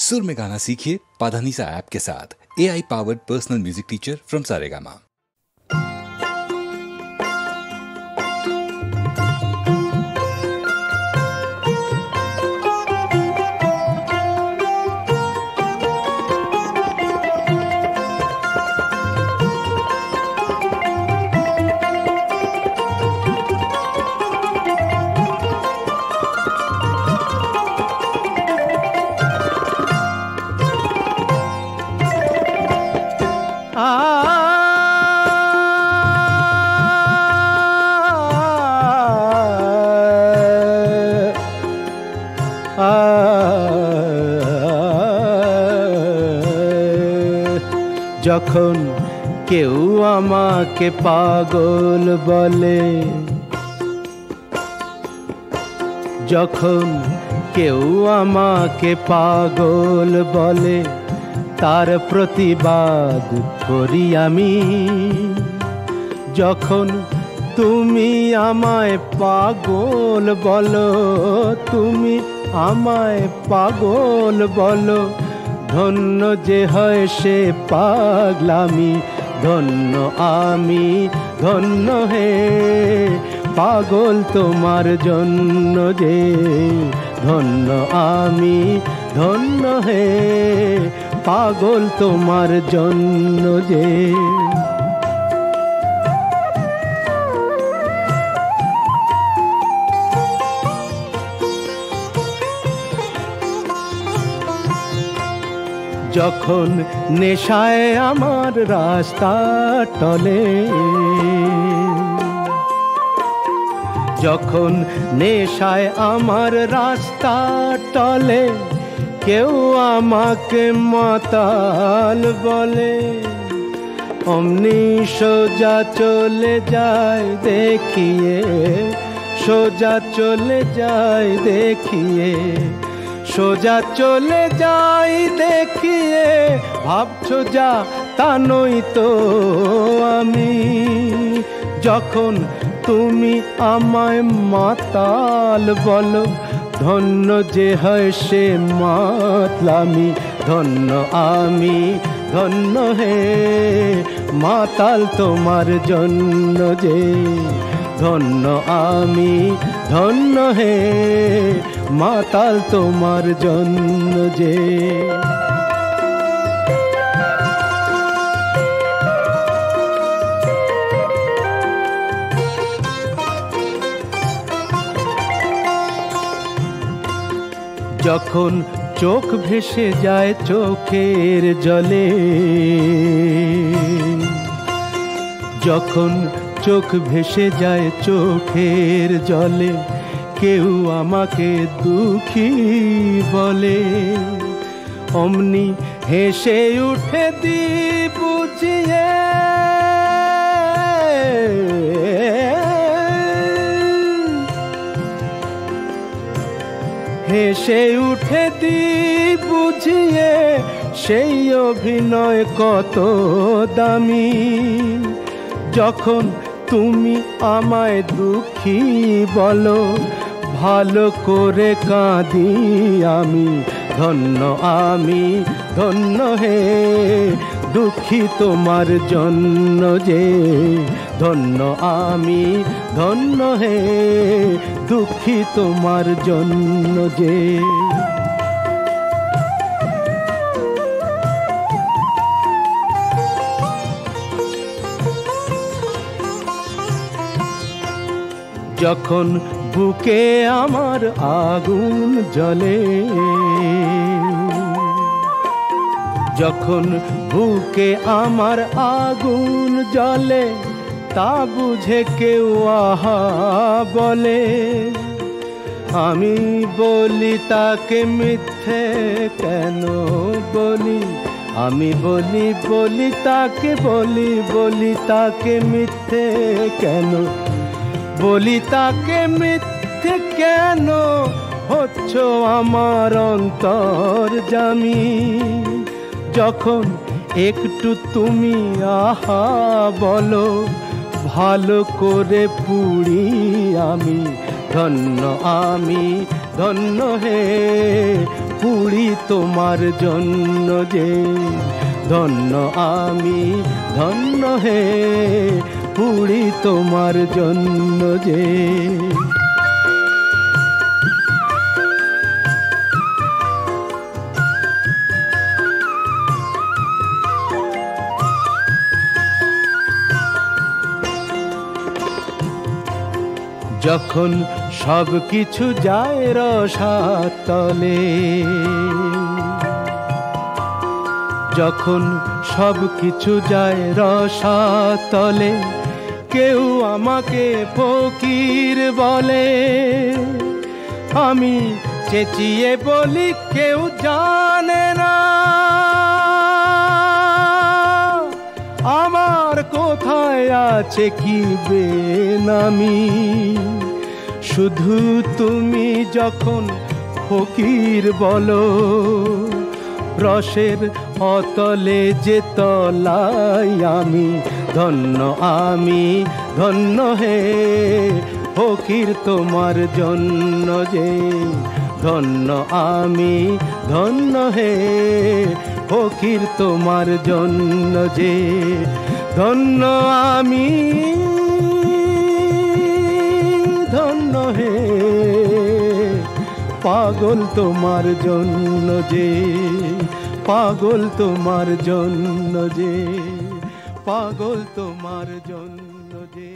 सुर में गाना सीखिए पाधानीसा ऐप के साथ। AI powered personal music teacher from Saregama. যখন কেউ আমাকে পাগল বলে, যখন কেউ আমাকে পাগল বলে, তার প্রতিবাদ করি আমি। যখন তুমি আমায় পাগল বলো, তুমি আমায় পাগল বলো, ধন্য যে হয় সে পাগলামি, ধন্য আমি, ধন্য হে পাগল তোমার জন্য যে, ধন্য আমি, ধন্য হে পাগল তোমার জন্য যে। যখন নেশায় আমার রাস্তা টলে, যখন নেশায় আমার রাস্তা টলে, কেউ আমাকে মাতাল বলে, অমনি সোজা চলে যায় দেখিয়ে, সোজা চলে যায় দেখিয়ে, সোজা চলে যাই দেখিয়ে, ভাবছো যা তা নই তো আমি। যখন তুমি আমায় মাতাল বলো, ধন্য যে হয় সে মাতলামি, ধন্য আমি, ধন্য হে মাতাল তোমার জন্য যে, ধন্য আমি, ধন্য হে মাতাল তোমার জন্য যে। যখন চোখ ভেসে যায় চোখের জলে, যখন চোখ ভেসে যায় চোখের জলে, কেউ আমাকে দুঃখী বলে, অমনি হেসে উঠে দি বুঝিয়ে, হেসে উঠে দি বুঝিয়ে, সেই অভিনয় কত দামি। যখন তুমি আমায় দুঃখী বলো, ভালো করে কাঁদি আমি, ধন্য আমি, ধন্য হে দুঃখী তোমার জন্য যে, ধন্য আমি, ধন্য হে দুঃখী তোমার জন্য যে। যখন বুকে আমার আগুন জ্বলে, যখন বুকে আমার আগুন জ্বলে, তা বুঝে কেউ আহা বলে, আমি বলি তাকে মিথ্যে কেন বলি, আমি বলি বলি তাকে বলি, বলি তাকে মিথ্যে কেন বলি, তাকে মিথ্যে কেন হচ্ছ আমার অন্তর্যামী। যখন একটু তুমি আহা বলো, ভালো করে পুড়ি আমি, ধন্য আমি, ধন্য হে পুড়ি তোমার জন্য যে, ধন্য আমি ধন্য হে, পুড়ি তোমার জন্য যে। যখন সব কিছু যায় রসাতলে, যখন সব কিছু যায় রসাতলে, কেউ আমাকে ফকির বলে, আমি চেঁচিয়ে বলি কেউ জানে না আমার কোথায় আছে কি বেনামি। শুধু তুমি যখন ফকির বলো, রসের অতলে যে তলায় আমি, ধন্য আমি ধন্য হে, ফকির তোমার জন্য যে, ধন্য আমি ধন্য হে, ফকির তোমার জন্য যে, ধন্য আমি ধন্য হে, পাগল তোমার জন্য যে, পাগল তোমার জন্য যে, পাগল তোমার জন্য যে।